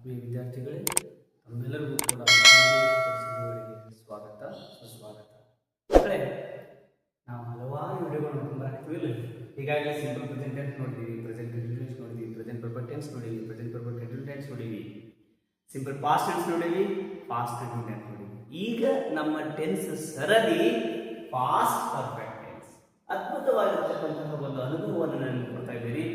ಆತ್ಮೀಯ ವಿದ್ಯಾರ್ಥಿಗಳೇ, ತಮ್ಮೆಲ್ಲರಿಗೂ ಕೂಡ ಪರಿಸ್ಥಿತಿಗಳಿಗೆ ಸ್ವಾಗತ ಸುಸ್ವಾಗತ. ಮಕ್ಕಳೇ, ನಾವು ಹಲವಾರು ವಿಡಿಯೋಗಳು ನೋಡ್ಕೊಂಡು ಆಗ್ತೀವಿಲ್ಲ. ಈಗಾಗಲೇ ಸಿಂಪಲ್ ಪ್ರೆಸೆಂಟ್ ಟೆನ್ಸ್ ನೋಡಿದ್ದೀವಿ, ಪ್ರೆಸೆಂಟ್ ಕಂಟಿನ್ಯೂಸ್ ನೋಡಿದ್ದೀವಿ, ಪ್ರೆಸೆಂಟ್ ಪರ್ಫೆಕ್ಟ್ ಟೆನ್ಸ್ ನೋಡಿದ್ದೀವಿ, ಪ್ರೆಸೆಂಟ್ ಪರ್ಫೆಕ್ಟ್ ಕಂಟಿನ್ಯೂಸ್ ಟೆನ್ಸ್ ನೋಡಿದ್ದೀವಿ, ಸಿಂಪಲ್ ಪಾಸ್ಟ್ ಟೆನ್ಸ್ ನೋಡಿದ್ದೀವಿ, ಪಾಸ್ಟ್ ಕಂಟಿನ್ಯೂಸ್ ಟೆನ್ಸ್ ನೋಡಿದ್ದೀವಿ. ಈಗ ನಮ್ಮ ಟೆನ್ಸ್ ಸರದಿ ಪಾಸ್ಟ್ ಪರ್ಫೆಕ್ಟ್ ಟೆನ್ಸ್. ಅದ್ಭುತವಾಗಿರ್ತಕ್ಕಂತಹ ಒಂದು ಅನುಭವವನ್ನು ನಾನು ಕೊಡ್ತಾ ಇದ್ದೀನಿ.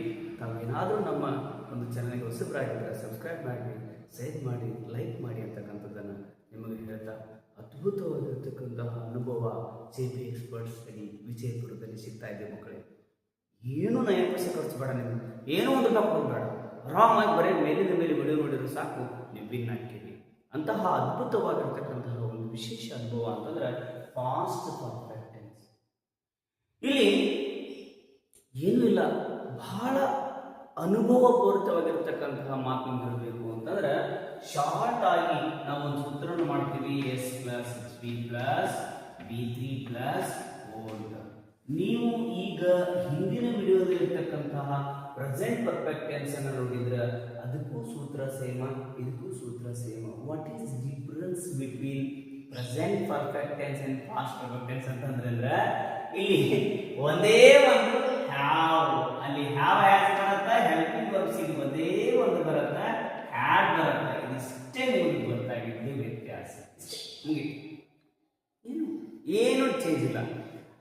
ತಾವೇನಾದರೂ ನಮ್ಮ ಒಂದು ಚಾನಲ್ಗೆ ಹೊಸಬರಾಗಿದ್ದರೆ ಸಬ್ಸ್ಕ್ರೈಬ್ ಮಾಡಿ, ಶೇರ್ ಮಾಡಿ, ಲೈಕ್ ಮಾಡಿ ಅಂತಕ್ಕಂಥದ್ದನ್ನು ನಿಮಗೆ ಹೇಳ್ತಾ, ಅದ್ಭುತವಾಗಿರ್ತಕ್ಕಂತಹ ಅನುಭವ JP ಎಕ್ಸ್ಪರ್ಟ್ ಸ್ಟಡಿ ವಿಜಯಪುರದಲ್ಲಿ ಸಿಗ್ತಾ ಇದೆ. ಮಕ್ಕಳೇ, ಏನೂ ನಯ ಪೈಸೆ ಖರ್ಚು ಬೇಡ, ನಿಮಗೆ ಏನೋ ಒಂದು ಡಾಕ್ಟರ್ ಬೇಡ, ಆರಾಮಾಗಿ ಬರೀ ಮೇಲಿನ ಮೇಲೆ ವಿಡಿಯೋ ನೋಡಿದ್ರು ಸಾಕು, ನೀವು ವಿನ್ ಆಗ್ತೀವಿ. ಅಂತಹ ಅದ್ಭುತವಾಗಿರ್ತಕ್ಕಂತಹ ಒಂದು ವಿಶೇಷ ಅನುಭವ ಅಂತಂದ್ರೆ ಫಾಸ್ಟ್ ಪರ್ಫೆಕ್ಟ್ ಟೆನ್ಸ್. ಇಲ್ಲಿ ಏನೂ ಇಲ್ಲ, ಬಹಳ ಅನುಭವಪೂರಿತವಾಗಿರ್ತಕ್ಕಂತಹ ಮಾತು ಹೇಳಬೇಕು ಅಂತಂದ್ರೆ ಶಾರ್ಟ್ ಆಗಿ ನಾವು ಒಂದು ಸೂತ್ರವನ್ನು ಮಾಡ್ತೀವಿ, S + XP + B3 + ಓಲ್ಡ್. ನೀವು ಈಗ ಹಿಂದಿನ ವಿಡಿಯೋದಲ್ಲಿ ಇರ್ತಕ್ಕಂತಹ ಪ್ರೆಸೆಂಟ್ ಪರ್ಫೆಕ್ಟ್ ಟೆನ್ಸ್ ಅನ್ನು ನೋಡಿದ್ರೆ ಅದಕ್ಕೂ ಸೂತ್ರ ಸೇಮ, ಇದಕ್ಕೂ ಸೂತ್ರ same. What is difference between present perfect tense and past perfect tense ಅಂತಂದ್ರೆ ಇಲ್ಲಿ ಒಂದೇ ಒಂದು ಹ್ಯಾವ್, ಅಲ್ಲಿ ಹ್ಯಾವ್ ಹ್ಯಾಸ್ ಬರುತ್ತೆ, ಹೆಲ್ಪಿಂಗ್ ವರ್ಬ್ಸ್ ಇಲ್ಲಿ ಒಂದೇ ಒಂದು ಬರುತ್ತೆ, ಹ್ಯಾಡ್ ಬರುತ್ತೆ. ಇದಿಷ್ಟೇ ನಿಮಗೆ ಗೊತ್ತಾಗಿದ್ದು ವ್ಯತ್ಯಾಸ. ಏನು ಚೇಂಜ್ ಇಲ್ಲ.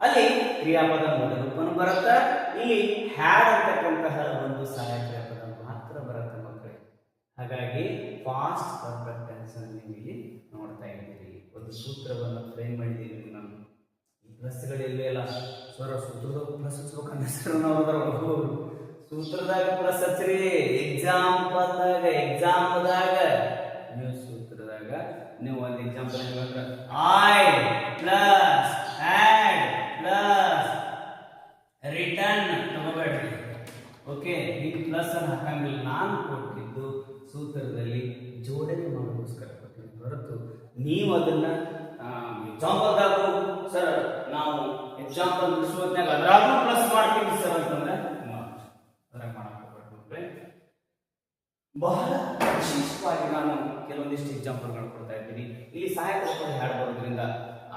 ಅಲ್ಲಿ ಕ್ರಿಯಾಪದ ಮೂಲ ರೂಪನು ಬರುತ್ತೆ, ಇಲ್ಲಿ ಹ್ಯಾಡ್ ಅಂತಕ್ಕಂತಹ ಒಂದು ಸಹಾಯಕ ಪದ ಮಾತ್ರ ಬರುತ್ತೆ ಮಕ್ಕಳೇ. ಹಾಗಾಗಿ ಫಾಸ್ಟ್ ಪರ್ಫೆಕ್ಟ್ ಟೆನ್ಸ್ ಅನ್ನು ನೀವು ಇಲ್ಲಿ ನೋಡ್ತಾ ಇದ್ದೀರಿ. ಒಂದು ಸೂತ್ರವನ್ನು ಫ್ರೇಮ್ ಮಾಡಿದ್ದೀವಿ ನಾನು. ಈ ಪ್ಲಸ್ಗಳಿಲ್ವೇ ಅಲ್ಲ, ಸೂತ್ರದ ಪ್ಲಸ್ ಹಚ್ಬೇಕಂತ ಸರ್ ನಾವು ಸೂತ್ರದಾಗ ಪ್ಲಸ್ ಹಚ್ಚ್ರಿ. ಎಕ್ಸಾಂಪಲ್ದಾಗ ನೀವು ಸೂತ್ರದಾಗ ನೀವು ಒಂದು ಎಕ್ಸಾಂಪಲ್ ಹೇಳ್ಬೇಕ್ರೆ I plus add plus return ತಗೋಬೇಡ್ರಿ. ಓಕೆ, ಈಗ ಪ್ಲಸ್ ಅನ್ನು ಹಾಕಂಗಿಲ್ಲ. ನಾನು ಕೊಟ್ಟಿದ್ದು ಸೂತ್ರದಲ್ಲಿ ಜೋಡಣೆ ಮಾಡೋಕ್ಕೋಸ್ಕರ ಕೊಟ್ಟಿದ್ದು ಹೊರತು ನೀವು ಅದನ್ನ ಎಕ್ಸಾಂಪಲ್ದಾಗ ಸರ್ ನಾವು ಎಕ್ಸಾಂಪಲ್ ಬಿಡಿಸುವಾಗ ಅದರಾಗೂ ಪ್ಲಸ್ ಮಾಡ್ತೀವಿ ಸರ್ ಅಂತಂದ್ರೆ ಅದ್ರಾಗ ಮಾಡಕ್ಕೆ ಬಹಳ ವಿಶೇಷವಾಗಿ ನಾನು ಕೆಲವೊಂದಿಷ್ಟು ಎಕ್ಸಾಂಪಲ್ಗಳು ಕೊಡ್ತಾ ಇದ್ದೀನಿ. ಇಲ್ಲಿ ಸಹಾಯಕ ಕೂಡ ಹ್ಯಾಡ್ ಬರೋದ್ರಿಂದ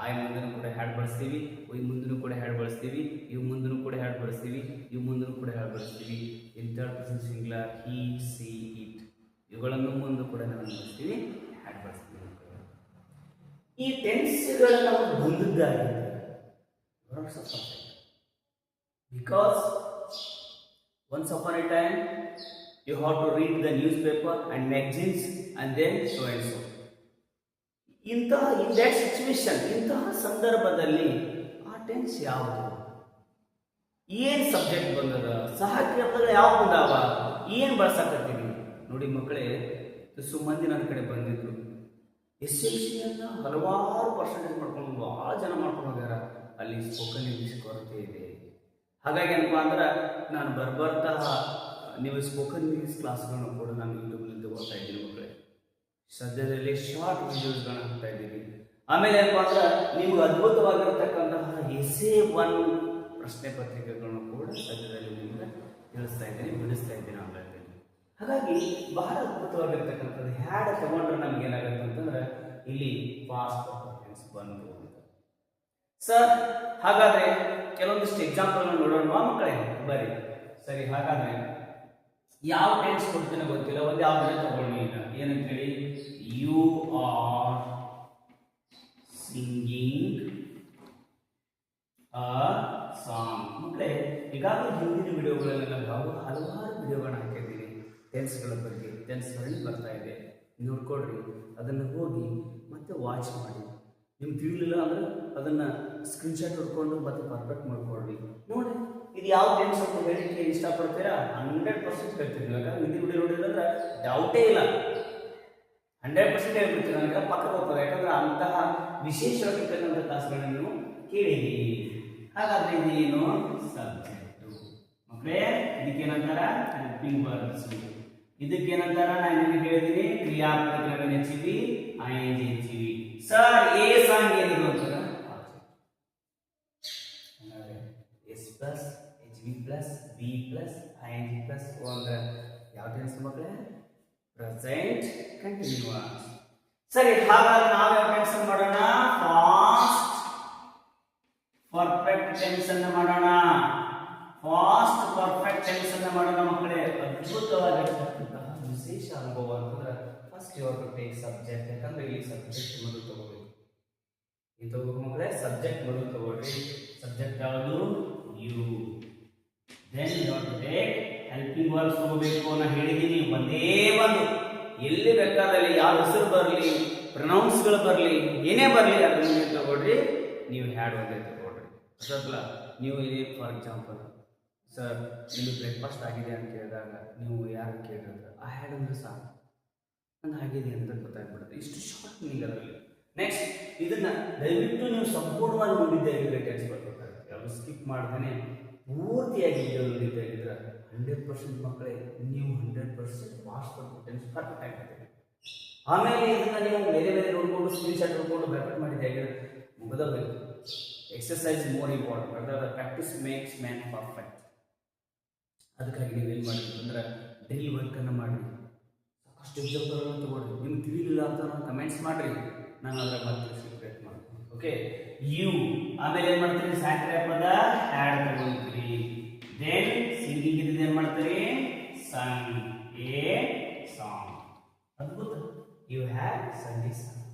ಆಯ್ ಮುಂದೂ ಕೂಡ ಹ್ಯಾಡ್ ಬಳಸ್ತೀವಿ, ಒಯ್ ಮುಂದೂ ಕೂಡ ಹ್ಯಾಡ್ ಬಳಸ್ತೀವಿ, ಇವು ಮುಂದೂ ಕೂಡ ಹ್ಯಾಡ್ ಬಳಸ್ತೀವಿ, ಇವು ಮುಂದೂ ಕೂಡ ಹ್ಯಾಡ್ ಬಳಸ್ತೀವಿ. In third person singular he, C, it ಇವುಗಳನ್ನು ಮುಂದೆ ಕೂಡ ನಾವು ಬಳಸ್ತೀವಿ, ಹ್ಯಾಡ್ ಬಳಸ್ತೀವಿ. ಈ ಟೆನ್ಸ್ಗಳು ನಾವು ಬಂದಿದ್ದಾಗಿದೆ because once upon a time you have to read the newspaper and magazines and then so and so. in that situation, ಇಂತಹ ಸಂದರ್ಭದಲ್ಲಿ ಆ ಟೆನ್ಸ್ ಯಾವುದು, ಏನ್ ಸಬ್ಜೆಕ್ಟ್ ಬಂದದ, ಸಹಕ್ರಿಯಪದ ಯಾವ ಬಂದಾವ, ಏನ್ ಬಳಸಕತ್ತೀವಿ ನೋಡಿ ಮಕ್ಕಳೇ. ಮಂದಿ ನನ್ನ ಕಡೆ ಬಂದಿದ್ರು, SLCಯನ್ನು ಹಲವಾರು ಪರ್ಸೆಂಟೇಜ್ ಮಾಡ್ಕೊಂಡು ಭಾಳ ಜನ ಮಾಡ್ಕೊಂಡು ಹೋಗ್ಯಾರ. ಅಲ್ಲಿ ಸ್ಪೋಕನ್ ಇಂಗ್ಲೀಷ್ ಕೊರತೆ ಇದೆ. ಹಾಗಾಗಿ ಏನಪ್ಪ ಅಂದ್ರೆ ನಾನು ಬರ್ಬರ್ತಾ ನೀವು ಸ್ಪೋಕನ್ ಇಂಗ್ಲೀಷ್ ಕ್ಲಾಸ್ಗಳನ್ನು ಕೂಡ ನಾನು ಯೂಟ್ಯೂಬ್ನಲ್ಲಿ ತಗೋತಾ ಇದ್ದೀನಿ ಮಕ್ಕಳೇ. ಸದ್ಯದಲ್ಲಿ ಶಾರ್ಟ್ ವಿಡಿಯೋಸ್ಗಳನ್ನ ಹಾಕ್ತಾ ಇದ್ದೀನಿ. ಆಮೇಲೆ ಏನಪ್ಪ ಅಂದ್ರೆ ನೀವು ಅದ್ಭುತವಾಗಿರತಕ್ಕಂತಹ essay-1 ಪ್ರಶ್ನೆ ಪತ್ರಿಕೆಗಳನ್ನು ಕೂಡ ಸದ್ಯದಲ್ಲಿ ನಿಮಗೆ ತಿಳಿಸ್ತಾ ಇದ್ದೀನಿ, ಬಿಡಿಸ್ತಾ ಇದ್ದೀನಿ ಆನ್ಲೈನಲ್ಲಿ. ಹಾಗಾಗಿ ಬಹಳ ಅದ್ಭುತವಾಗಿರ್ತಕ್ಕಂಥದ್ದು ಹ್ಯಾಡ್ ತಗೊಂಡ್ರೆ ನಮ್ಗೆ ಏನಾಗುತ್ತೆ ಅಂತಂದ್ರೆ ಇಲ್ಲಿ ಫಾಸ್ಟ್ ಪರ್ಫೆಕ್ಟ್ ಬಂದು ಸರ್. ಹಾಗಾದ್ರೆ ಕೆಲವೊಂದಿಷ್ಟು ಎಕ್ಸಾಂಪಲ್ ನೋಡೋಣ ಮಕ್ಕಳೇ, ಬರೀ ಸರಿ. ಹಾಗಾದ್ರೆ ಯಾವ ಟೆನ್ಸ್ ಕೊಡ್ತೀನೋ ಗೊತ್ತಿಲ್ಲ, ಒಂದು ಯಾವ್ದು ತಗೊಳ್ಳಿ. ಈಗ ಏನಂತ ಹೇಳಿ, you are singing a song. ಮಕ್ಕಳೇ, ಈಗಾಗಲೇ ಹಿಂದಿನ ವಿಡಿಯೋಗಳನ್ನೆಲ್ಲ ನಾವು ಹಲವಾರು ವಿಡಿಯೋಗಳನ್ನ ಹಾಕಿದ್ದೀವಿ ಟೆನ್ಸ್ಗಳ ಬಗ್ಗೆ. ಟೆನ್ಸ್ ಸರಣಿ ಬರ್ತಾ ಇದೆ, ನೋಡ್ಕೊಡ್ರಿ, ಅದನ್ನು ಹೋಗಿ ಮತ್ತೆ ವಾಚ್ ಮಾಡಿ. ನಿಮ್ಗೆ ತಿಳಿಲಿಲ್ಲ ಅಂದ್ರೆ ಅದನ್ನು ಸ್ಕ್ರೀನ್ಶಾಟ್ ಹೊಡ್ಕೊಂಡು ಮತ್ತೆ ಪರ್ಫೆಕ್ಟ್ ಮಾಡ್ಕೊಡ್ರಿ. ನೋಡಿ ಇದು ಯಾವ ಟೆನ್ಸ್ ಅಂತ ಹೇಳಿಕ್ಕೆ ಇಷ್ಟಪಡ್ತೀರಾ 100% ಹೇಳ್ತೀವಿ. ಯಾಕಂದ್ರೆ ಹಿಂದಿ ವಿಡಿಯೋ ನೋಡಿದ್ರೆ ಡೌಟೇ ಇಲ್ಲ, 100% ಹೇಳ್ಬಿಡ್ತೀವಿ. ನನಗೆ ಪಕ್ಕ ಹೋಗ್ತದೆ, ಯಾಕಂದ್ರೆ ಅಂತಹ ವಿಶೇಷವಾಗಿರ್ತಕ್ಕಂಥ ಕ್ಲಾಸ್ಗಳನ್ನ ನೀವು ಕೇಳಿರಿ. ಹಾಗಾದ್ರೆ ಇದೇನು ಸಬ್ಜೆಕ್ಟು ಮಕ್ಕಳೇ, ಇದಕ್ಕೇನಂತಾರ ಹೆಲ್ಪಿಂಗ್ ವರ್ಬ್ಸ್. ಇದಕ್ಕೇನಂತಾರ ನಾನು ನಿಮಗೆ ಹೇಳಿದ್ದೀನಿ ಕ್ರಿಯಾಪದಗಳನ್ನು ಹೆಚ್ಚಿವಿ, ING ಹೆಚ್ಚಿವಿ. ಸರ್ ಎ ಸಾಂಗ್ ಏನಿದು ಅಂತಾರ S + HV + B + ING + ಅಂದ್ರೆ ಯಾವ ಟೆನ್ಸ್ ಮಕ್ಕಳೇ, ಪ್ರೆಸೆಂಟ್ ಕಂಟಿನ್ಯೂಸ್. ಸರಿ, ಹಾಗಾಗಿ ನಾವು ಯಾವ ಟೆನ್ಸ್ ಮಾಡೋಣ? ಪಾಸ್ಟ್ ಪರ್ಫೆಕ್ಟ್ ಟೆನ್ಸ್ ಅನ್ನು ಮಾಡೋಣ. ಪಾಸ್ಟ್ ಪರ್ಫೆಕ್ಟ್ ಟೆನ್ಸ್ ಅನ್ನು ಮಾಡೋಣ ಮಕ್ಕಳೇ. ಅದ್ಭುತವಾಗಿರ್ತಕ್ಕಂತಹ ವಿಶೇಷ ಅನುಭವ ಅಂತಂದ್ರೆ first you to take subject. ಯಾಕಂದ್ರೆ ಇಲ್ಲಿ ಸಬ್ಜೆಕ್ಟ್ ಮೊದಲು ತಗೋಬೇಕು. ಇದು ಮಕ್ಕಳೇ ಸಬ್ಜೆಕ್ಟ್ ಮೊದಲು ತಗೊಳ್ರಿ. ಸಬ್ಜೆಕ್ಟ್ ಯಾವುದು? You. Then you to take helping verbs ತಗೋಬೇಕು. ನಾನು ಹೇಳಿದ್ದೀನಿ ಒಂದೇ ಒಂದು, ಎಲ್ಲಿ ಬೇಕಾದಲ್ಲಿ ಯಾವ ಹೆಸರು ಬರಲಿ, ಪ್ರೊನೌನ್ಸ್ಗಳು ಬರಲಿ, ಏನೇ ಬರಲಿ ಅದನ್ನ ತಗೊಳ್ರಿ. ನೀವು ಹ್ಯಾಡ್ ಒಂದೇ ತಗೊಳ್ರಿ. ಅದಲ್ಲ ನೀವು ಇದೆ ಫಾರ್ ಎಕ್ಸಾಂಪಲ್, ಸರ್ ನಿಮಗೆ ಬ್ರೇಕ್ಫಾಸ್ಟ್ ಆಗಿದೆ ಅಂತ ಕೇಳಿದಾಗ ನೀವು ಯಾರು ಕೇಳಿದ್ರೆ ಆ ಹ್ಯಾಡ್ ಅಂದ್ರೆ ಸಾಕು, ನಂದು ಆಗಿದೆ ಅಂತ ಗೊತ್ತಾಗ್ಬಿಡುತ್ತೆ. ಇಷ್ಟು ಶಾರ್ಟ್ ಮೀನಿಂಗ್ ಅದರಲ್ಲಿ. ನೆಕ್ಸ್ಟ್ ಇದನ್ನ ದಯವಿಟ್ಟು ನೀವು ಸಂಪೂರ್ಣವಾಗಿ ನೋಡಿದ್ದೆ ಟೆನ್ಸ್ ಬರ್ಬೇಕಾಗುತ್ತೆ. ಯಾವುದು ಸ್ಕಿಪ್ ಮಾಡ್ತಾನೆ ಪೂರ್ತಿಯಾಗಿ ವಿಡಿಯೋ ನೋಡಿದ್ದೆ ಇದ್ರೆ 100% ಮಕ್ಕಳೇ ನೀವು 100% ಪಾಸ್ಟ್ ಟೆನ್ಸ್ ಪರ್ಫೆಕ್ಟ್ ಆಗ್ತದೆ. ಆಮೇಲೆ ಇದನ್ನ ನೀವು ಬೇರೆ ಬೇರೆ ನೋಡ್ಕೊಂಡು ಸ್ಕ್ರೀನ್ ಶಾಟ್ ನೋಡ್ಕೊಂಡು ಬ್ಯಾಕೆಟ್ ಮಾಡಿದ್ದೆ ಆಗಿದ್ರೆ ಮುಗಿದೋಗ್ಬೇಕು. Exercise more important. ಅದರ ಪ್ರಾಕ್ಟೀಸ್ ಮೇಕ್ಸ್ ಮ್ಯಾನ್ ಪರ್ಫೆಕ್ಟ್. ಅದಕ್ಕಾಗಿ ನೀವೇನು ಮಾಡಬೇಕು ಅಂದ್ರೆ ಡೈಲಿ ವರ್ಕನ್ನು ಮಾಡಿ, ಸಾಕಷ್ಟು ಎಕ್ಸಾಂಪಲ್ಗಳನ್ನು ತಗೊಳ್ರಿ. ನಿಮ್ಗೆ ತಿಳಿಲಿಲ್ಲ ಅಂತ ನಾನು ಕಮೆಂಟ್ಸ್ ಮಾಡಿರಿ, ನಾನು ಅದರ ಮತ್ತೆ ಪ್ರಯತ್ನ ಮಾಡ್ತೀನಿ. ಓಕೆ, ಯು ಆಮೇಲೆ ಏನು ಮಾಡ್ತೀರಿ? ಸ್ಯಾಕ್ರೆ ಪದ ಹ್ಯಾಡ್ ತಗೊಳ್ತೀರಿ. ದೆನ್ ಸಿಂಗಿಂಗ್ ಇದ್ದು ಏನು ಮಾಡ್ತೀರಿ? Sung a song. ಅದ್ಭುತ. You have sung a song.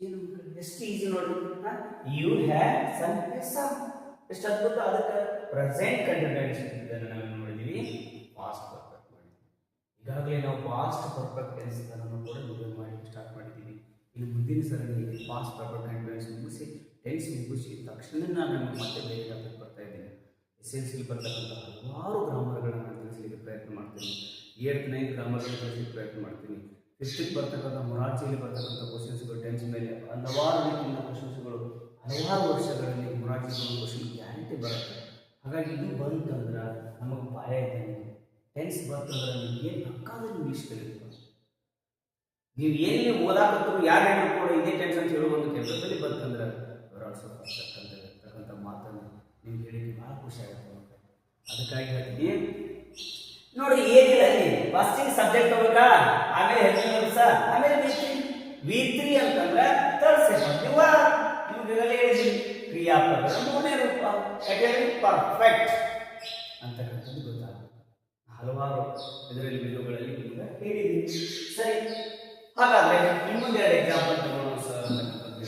ಏನು ಎಷ್ಟು ಈಸಿ ನೋಡಿ. You have sung a song. ಎಷ್ಟು ಅದ್ಭುತ. ಅದಕ್ಕೆ ಪ್ರೆಸೆಂಟ್ ಕಂಟಿನ್ಯೂಸ್ ಇದನ್ನು ನಾವು ನೋಡಿದ್ದೀವಿ, ಪಾಸ್ಟ್ ಪರ್ಫೆಕ್ಟ್ ಮಾಡಿದ್ದೀವಿ. ಈಗಾಗಲೇ ನಾವು ಪಾಸ್ಟ್ ಪರ್ಫೆಕ್ಟ್ ಟೆನ್ಸ್ ಅನ್ನು ಕೂಡ ವಿಡಿಯೋ ಮಾಡಿ ಸ್ಟಾರ್ಟ್ ಮಾಡಿದ್ದೀವಿ. ಇನ್ನು ಮುಂದಿನ ಸರಣಿಯಲ್ಲಿ ಪಾಸ್ಟ್ ಪರ್ಫೆಕ್ಟ್ ಕಂಟಿನ್ಯೂಸ್ ಮುಗಿಸಿ ಟೆನ್ಸ್ ಮುಗಿಸಿ ತಕ್ಷಣ ನಾನು ಮತ್ತೆ ಬೇರೆ ಟಾಪಿಕ್ ಬರ್ತಾ ಇದ್ದೀನಿ. ಎಸ್ಎಲ್ಸಿಲಿ ಬರ್ತಕ್ಕಂಥ ಹಲವಾರು ಗ್ರಾಮರ್ಗಳನ್ನು ನಾನು ತಿಳಿಸಲಿಕ್ಕೆ ಪ್ರಯತ್ನ ಮಾಡ್ತೀನಿ. 8th 9th ಗ್ರಾಮರ್ಗಳನ್ನು ತಿಳಿಸಲಿಕ್ಕೆ ಪ್ರಯತ್ನ ಮಾಡ್ತೀನಿ. 5th ಬರ್ತಕ್ಕಂಥ ಮೊರಾರ್ಜಿಯಲ್ಲಿ ಬರ್ತಕ್ಕಂಥ ಕ್ವಶನ್ಸ್ಗಳು ಟೆನ್ಸ್ ಮೇಲೆ ಹಲವಾರು ರೀತಿಯಿಂದ ಕ್ವಶನ್ಸ್ಗಳು ಹಲವಾರು ವರ್ಷಗಳಲ್ಲಿ ಮೊರಾರ್ಜಿಗಳು ಕ್ವಶನ್ ಗ್ಯಾರಂಟಿ ಬರುತ್ತೆ. ಹಾಗಾಗಿ ಇದು ಬಂತಂದ್ರೆ ನಮಗೆ ಭಯ ಇದ್ದಂಗೆ. ಟೆನ್ಸ್ ಬಂತಂದ್ರೆ ನೀವು ಏನು ಬೇಕಾದ್ರೂ ಇಂಗ್ಲೀಷ್ ಕಲಿಬೇಕು. ನೀವು ಎಲ್ಲಿ ಓದಾಕತ್ತರು ಯಾರು ಹೇಳಿದ್ರು ಕೂಡ ಇದೇ ಟೆನ್ಸ್ ಅಂತ ಹೇಳೋ ಒಂದು ಕೆಲಸದಲ್ಲಿ ಬಂತಂದ್ರೆ ಅವ್ರು ಆಲ್ಸೋ ಪರ್ಫೆಕ್ಟ್ ಅಂತ ಇರ್ತಕ್ಕಂಥ ಮಾತನ್ನು ನಿಮ್ಗೆ ಹೇಳಿಕ್ಕೆ ಭಾಳ ಖುಷಿ ಆಗುತ್ತೆ. ಅದಕ್ಕಾಗಿ ಹೇಳ್ತೀನಿ ನೋಡಿ, ಏನಿಲ್ಲ ಅಲ್ಲಿ ಫಸ್ಟಿಗೆ ಸಬ್ಜೆಕ್ಟ್ ತಗೋಬೇಕಾ, ಆಮೇಲೆ ಹೆಲ್ಪಿಂಗ್ ಸರ್, ಆಮೇಲೆ V3 ಅಂತಂದ್ರೆ ಥರ್ಡ್ ಸೆಪರೇಟ್ ನಿಮ್ಗೆ ಹೇಳಿದ್ದೀನಿ ಕ್ರಿಯಾಪದ ಮೂರನೇ ರೂಪ. ಯಾಕೆಂದ್ರೆ ಪರ್ಫೆಕ್ಟ್ ಅಂತಕ್ಕಂಥದ್ದು ಗೊತ್ತಾಗುತ್ತೆ. ಹಲವಾರು ಇದರಲ್ಲಿ ವಿಡಿಯೋಗಳಲ್ಲಿ ನಿಮ್ಗೆ ಹೇಳಿದ್ದೀನಿ. ಸರಿ, ಹಾಗಾದ್ರೆ ಇನ್ನೊಂದು 2 ಎಕ್ಸಾಂಪಲ್ ತಗೊಳ್ಳೋಣ ಸರ್ ಅಂತಕ್ಕಂಥದ್ದು.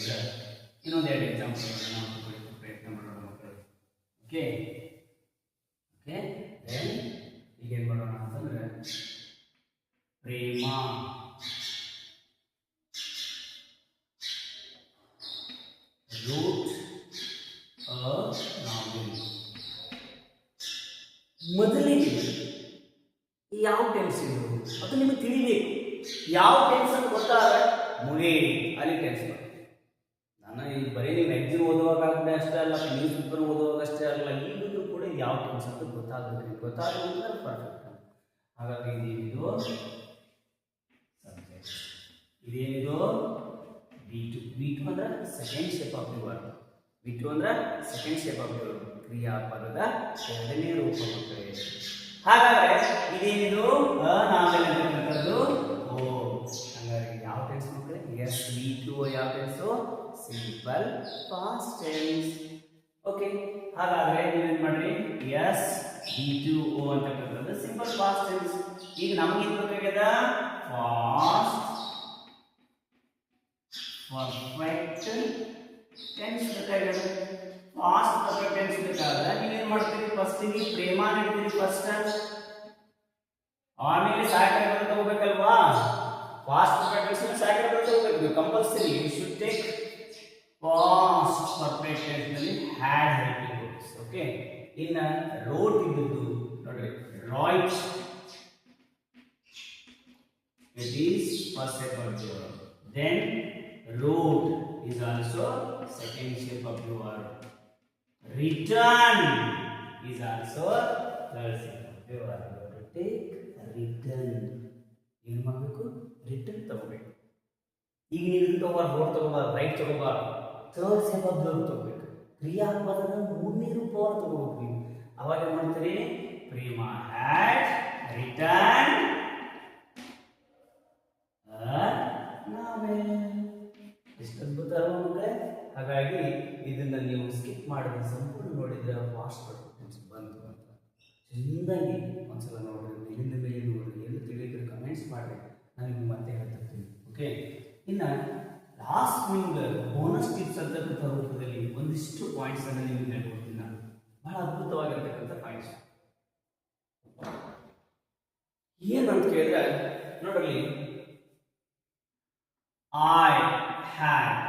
ಇನ್ನೊಂದು 2 ಎಕ್ಸಾಂಪಲ್ ನಾವು ಪ್ರಯತ್ನ ಮಾಡೋಣ ಮಕ್ಕಳು. ಓಕೆ ಓಕೆ ಈಗೇನು ಮಾಡೋಣ ಅಂತಂದ್ರೆ ಪ್ರೇಮ, ರೂಟ್ ನಾವೆಲ್. ಮೊದಲಿಗೆ ಯಾವ ಟೆನ್ಸ್ ಇದು ಅದು ನಿಮಗೆ ತಿಳಿಬೇಕು. ಯಾವ ಟೆನ್ಸ್ ಅಂತ ಗೊತ್ತಾದ್ರೆ ಮುಗಿ ಅಲ್ಲಿ ಟೆನ್ಸ್ ಮಾಡಿ. ನಾನು ಈ ಬರೀ ನೀವು ಮ್ಯಾಗ್ಝಿನ್ ಓದುವಾಗ ಅಷ್ಟೇ ಅಲ್ಲ, ನ್ಯೂಸ್ ಪೇಪರ್ ಓದುವಾಗ ಅಷ್ಟೇ ಅಲ್ಲ, ಈಗಲೂ ಕೂಡ ಯಾವ ಟೆನ್ಸ್ ಅಂತ ಗೊತ್ತಾಗಬೇಕು. ಗೊತ್ತಾಗಲಿಲ್ಲ ಪರ್ಫೆಕ್ಟ್. ಹಾಗಾಗಿ ಇದೇನಿದು ಸಬ್ಜೆಕ್ಟ್, ಇದೇನಿದು V2 ಅಂದ್ರೆ second step of the word. V2 ಅಂದ್ರೆ second step of the word, ಕ್ರಿಯಾಪದದ 2ನೇ ರೂಪ ಮಕ್ಕಳೇ. ಹಾಗಾದ್ರೆ ಇದೇನಿದು ನಾವೆಲ್ಲ ಅಂತಕ್ಕಂಥದ್ದು ಓ. ಹಾಗಾಗಿ ಯಾವ ಟೆನ್ಸ್ ಮಕ್ಕಳೇ? ಎಸ್, V2 ಯಾವ tens? Simple past tense. Okay, ಹಾಗಾದ್ರೆ ನೀವೇನ್ ಮಾಡ್ರಿ? ಎಸ್ V2O ಅಂತಕ್ಕಂಥದ್ದು ಸಿಂಪಲ್ ಪಾಸ್ಟ್ ಟೆನ್ಸ್. ಈಗ ನಮ್ಗೆ ಏನು ಬೇಕಾಗ್ಯದ? ಪಾಸ್ಟ್ ಪರ್ಫೆಕ್ಟ್ ಟೆನ್ಸ್ ಬೇಕಾಗ್ಯದ. ಪಾಸ್ಟ್ ಪರ್ಫೆಕ್ಟ್ ಟೆನ್ಸ್ ಬೇಕಾದ್ರೆ ನೀವೇನ್ ಮಾಡ್ತೀರಿ? ಫಸ್ಟಿಗೆ ಪ್ರೇಮ ನೀಡ್ತೀರಿ ಫಸ್ಟ್, ಆಮೇಲೆ ಸಾಕರೆ ತಗೋಬೇಕಲ್ವಾ? ಪಾಸ್ಟ್ ಪರ್ಫೆಕ್ಟ್ ಟೆನ್ಸ್ ಸಾಕರೆ ತಗೋಬೇಕು compulsory. You should take past perfect tense ನಲ್ಲಿ ಹ್ಯಾಡ್ ಹೆಲ್ಪಿಂಗ್ ವರ್ಬ್ಸ್. ಓಕೆ, ಇನ್ನ ರೋಟ್ ಇದ್ದು ನೋಡ್ರಿ, right it is first step of the word. Then root is also second step of the word. Return is also third step of the word. Take return. ಏನು ಮಾಡಬೇಕು? Return ತಗೋಬೇಕು. ಈಗ ನೀವು ಇದನ್ನು ತಗೋಬಾರ್ದು, ರೋಡ್ ತಗೋಬಾರ್ದು, ರೈಟ್ ತಗೋಬಾರ್ದು, third step of the word ತಗೋಬೇಕು. ಕ್ರಿಯಾಪದದ 3ನೇ ರೂಪವನ್ನು ತಗೋಬೇಕು ನೀವು. ಅವಾಗ ಏನು ಮಾಡ್ತೀರಿ? ಪ್ರೇಮ ಹ್ಯಾಡ್ ರಿಟರ್ನ್ ಇದನ್ನ ನೀವು ಸ್ಕಿಪ್ ಮಾಡಿದ್ರೆ ಸಂಪೂರ್ಣ ನೋಡಿದ್ರೆ ಫಾಸ್ಟ್ ಪರ್ಫೆಕ್ಟೆನ್ಸ್ ಬಂತು ಅಂತ ಚೆಂದಾಗಿ ಒಂದ್ಸಲ ನೋಡ್ರಿ, ಮೇಲಿಂದ ಮೇಲೆ ನೋಡ್ರಿ, ಏನು ತಿಳಿದ್ರೆ ಕಮೆಂಟ್ಸ್ ಮಾಡಿರಿ, ನಾನು ನಿಮ್ಗೆ ಮತ್ತೆ ಹೇಳ್ತಿರ್ತೀನಿ. ಓಕೆ, ಇನ್ನು ಲಾಸ್ಟ್ ನಿಮ್ಗೆ ಬೋನಸ್ ಟಿಪ್ಸ್ ಅಂತಕ್ಕಂಥ ರೂಪದಲ್ಲಿ ಒಂದಿಷ್ಟು ಪಾಯಿಂಟ್ಸ್ ಅನ್ನು ನಿಮ್ಗೆ ಹೇಳ್ಕೊಡ್ತೀನಿ ನಾನು. ಬಹಳ ಅದ್ಭುತವಾಗಿರ್ತಕ್ಕಂಥ ಪಾಯಿಂಟ್ಸ್ ಏನಂತ ಕೇಳಿದ್ರೆ ನೋಡ್ರಿ, I had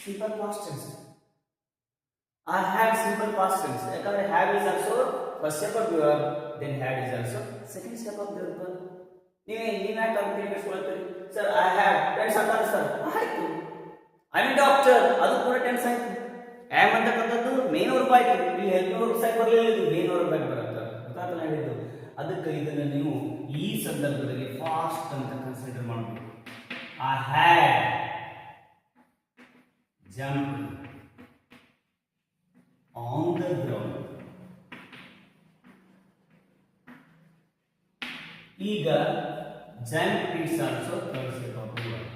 simple past tense. I had simple past tense. ಯಾಕಂದ್ರೆ have is also first step of the verb, then had is also second step of the verb. ನೀವೇ ಕಂಪ್ಲೀಟ್ ಮಾಡಿಸ್ಕೊಳ್ತೀರಿ, ಸರ್ ಐ ಹ್ಯಾವ್ ಟೆನ್ಸ್ ಅಂತಾರೆ sir, ಆಯ್ತು. I mean doctor, ಅದು ಕೂಡ tense ಆಯ್ತು. Am ಅಂತಕ್ಕಂಥದ್ದು main verb ಆಯ್ತು. ಇಲ್ಲಿ ಹೆಲ್ಪ್ ವರ್ಬ್ ಸಹ ಬರಲಿಲ್ಲ, ಇದು ಮೇನ್ ವರ್ಬ್ ಆಗಿ ಬರುತ್ತೆ. ಗೊತ್ತಾಗ್ತಲ್ಲ ಹೇಳಿದ್ದು. ಅದಕ್ಕೆ ಇದನ್ನು ನೀವು ಈ ಸಂದರ್ಭದಲ್ಲಿ ಫಾಸ್ಟ್ ಅಂತ ಕನ್ಸಿಡರ್ ಮಾಡಬೇಕು. I had jump on the ground. ಈಗ jump is also third step of the verb.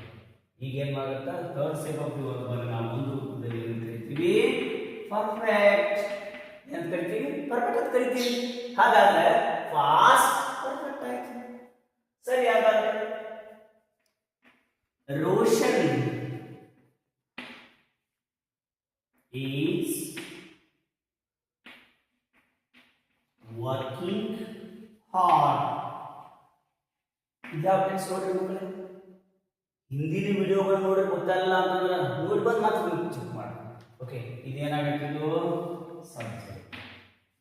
ಈಗ ಏನು ಮಾಡುತ್ತಾ third step of the verb ಅನ್ನು ನಾವು ಒಂದು ರೂಪದಲ್ಲಿ ಏನು ಕರಿತೀವಿ? ಪರ್ಫೆಕ್ಟ್. ಏನು ಕರಿತೀವಿ? ಪರ್ಫೆಕ್ಟ್ ಅಂತ ಕರಿತೀವಿ. ಹಾಗಾದ್ರೆ ಫಾಸ್ಟ್ ಪರ್ಫೆಕ್ಟ್ ಆಯ್ತು. ಸರಿ, ಹಾಗಾದ್ರೆ ರೋಷನ್ is working hard. ಇದ್ಯಾವ ಟೆನ್ಸ್ ನೋಡ್ರಿ ಮಕ್ಕಳೇ, ಹಿಂದಿನ ವಿಡಿಯೋಗಳು ನೋಡ್ರಿ ಗೊತ್ತಲ್ಲ ಅಂತಂದ್ರೆ ನೋಡಿ ಬಂದು ಮಾತ್ರ ಚೆಕ್ ಮಾಡಿ. ಓಕೆ, ಇದೇನಾಗತ್ತಿದ್ದು ಸಬ್ಜೆಕ್ಟ್,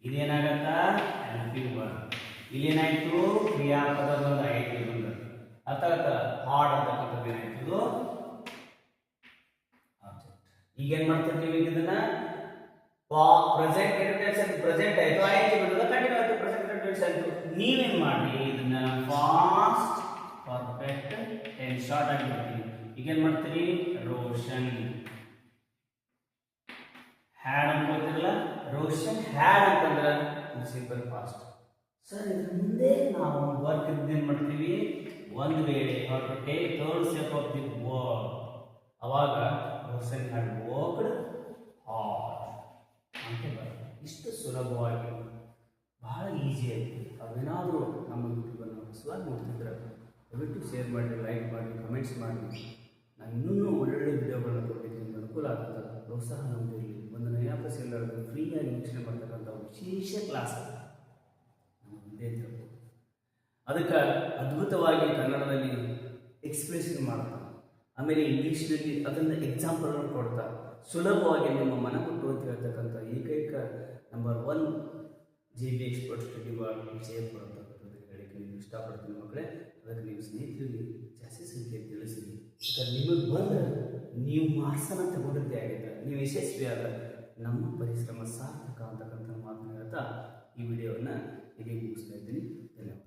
ಇದೇನಾಗತ್ತ ಹೆಲ್ಪಿಂಗ್ ವರ್ಬ್, ಇಲ್ಲೇನಾಯ್ತು ಕ್ರಿಯಾಪದ ಬಂದ ಐಟಿ ಬಂದ, ಅರ್ಥ ಹಾರ್ಡ್ ಅಂತಕ್ಕಂಥದ್ದು ಏನಾಯ್ತು ಆಬ್ಜೆಕ್ಟ್. ಈಗ ಏನ್ ಮಾಡ್ತೀರಿ ನೀವು ಇದನ್ನ ಪ್ರೆಸೆಂಟ್ ಟೆನ್ಸ್ ಅಂತ ಪ್ರೆಸೆಂಟ್ ಆಯ್ತು, ಐಟಿ ಬಂದದ ಕಂಟಿನ್ಯೂ ಆಯ್ತು, ಪ್ರೆಸೆಂಟ್ ಟೆನ್ಸ್ ಆಯ್ತು. ನೀವೇನ್ ಮಾಡಿ ಇದನ್ನ ಫಾಸ್ಟ್ ಪರ್ಫೆಕ್ಟ್ ಟೆನ್ಸ್ ಶಾರ್ಟ್ ಆಗಿ ಬರ್ತೀವಿ. ಈಗ ಏನ್ ಮಾಡ್ತೀರಿ? ರೋಷನ್ ಹ್ಯಾಡ್ ಅನ್ಕೋತಿರಲ್ಲ, ರೋಷನ್ ಹ್ಯಾಡ್ ಅಂತಂದ್ರೆ ಸಿಂಪಲ್ ಫಾಸ್ಟ್. ಸರ್ ಇದ್ರ ಮುಂದೆ ನಾವು ವರ್ಕ್ ಏನ್ ಮಾಡ್ತೀವಿ? ಒಂದು ವೇಳೆ take third step of the verb, ಅವಾಗ ರೋಷನ್ ಹ್ಯಾಡ್ ವರ್ಕ್ಡ್ ಹಾರ್ಡ್ ಅಂತ ಬರುತ್ತೆ. ಇಷ್ಟು ಸುಲಭವಾಗಿ ಬಹಳ ಈಸಿ ಆಯಿತು. ಅವೇನಾದರೂ ನಮ್ಮ ಯೂಟ್ಯೂಬನ್ನು ಹೊಸದಾಗಿ ನೋಡ್ತಿದ್ರೆ ದಯವಿಟ್ಟು ಶೇರ್ ಮಾಡಿ, ಲೈಕ್ ಮಾಡಿ, ಕಮೆಂಟ್ಸ್ ಮಾಡಿ. ನಾನು ಇನ್ನೂ ಒಳ್ಳೊಳ್ಳೆ ವಿಡಿಯೋಗಳನ್ನ ಕೊಟ್ಟಿದ್ದೀನಿ, ನಿಮ್ಗೆ ಅನುಕೂಲ ಆಗುತ್ತಲ್ಲ, ಪ್ರೋತ್ಸಾಹ ನಮ್ಮದಿರಲಿ. ಒಂದು ನಯಾಪಸ್ ಎಲ್ಲರಿಗೂ ಫ್ರೀಯಾಗಿ ವೀಕ್ಷಣೆ ಮಾಡ್ತಕ್ಕಂಥ ವಿಶೇಷ ಕ್ಲಾಸ್ ನಮ್ಮ ಮುಂದೆ ಇರಬೇಕು. ಅದಕ್ಕೆ ಅದ್ಭುತವಾಗಿ ಕನ್ನಡದಲ್ಲಿ ಎಕ್ಸ್ಪ್ರೆಷನ್ ಮಾಡ್ತಾರೆ, ಆಮೇಲೆ ಇಂಗ್ಲೀಷ್ನಲ್ಲಿ ಅದನ್ನು ಎಕ್ಸಾಂಪಲ್ಗಳನ್ನು ಕೊಡ್ತಾ ಸುಲಭವಾಗಿ ನಿಮ್ಮ ಮನ ಕೊಟ್ಟು ಅಂತ ಹೇಳ್ತಕ್ಕಂಥ ಏಕೈಕ number 1 JB expert study ward Vijayapura ಅಂತಕ್ಕಂಥದ್ದು ಹೇಳಿಕೆ ನೀವು ಇಷ್ಟಪಡ್ತೀನಿ ಮಕ್ಕಳೇ. ಅದಕ್ಕೆ ನೀವು ಸ್ನೇಹಿತರಿಗೆ ಜಾಸ್ತಿ ಸಂಖ್ಯೆ ತಿಳಿಸಿ. ಯಾಕಂದ್ರೆ ನಿಮಗೆ ಬಂದರೆ ನೀವು ಮಾರ್ಕ್ಸನ್ನು ತಗೊಂಡದ್ದೇ ಆಗಿದೆ, ನೀವು ಯಶಸ್ವಿಯಾದ ನಮ್ಮ ಪರಿಶ್ರಮ ಸಾರ್ಥಕ ಅಂತಕ್ಕಂಥ ಮಾತನ್ನ ಹೇಳ್ತಾ ಈ ವಿಡಿಯೋವನ್ನು ಇಲ್ಲಿ ಮುಗಿಸ್ತಾ ಇದ್ದೀನಿ. ಧನ್ಯವಾದ.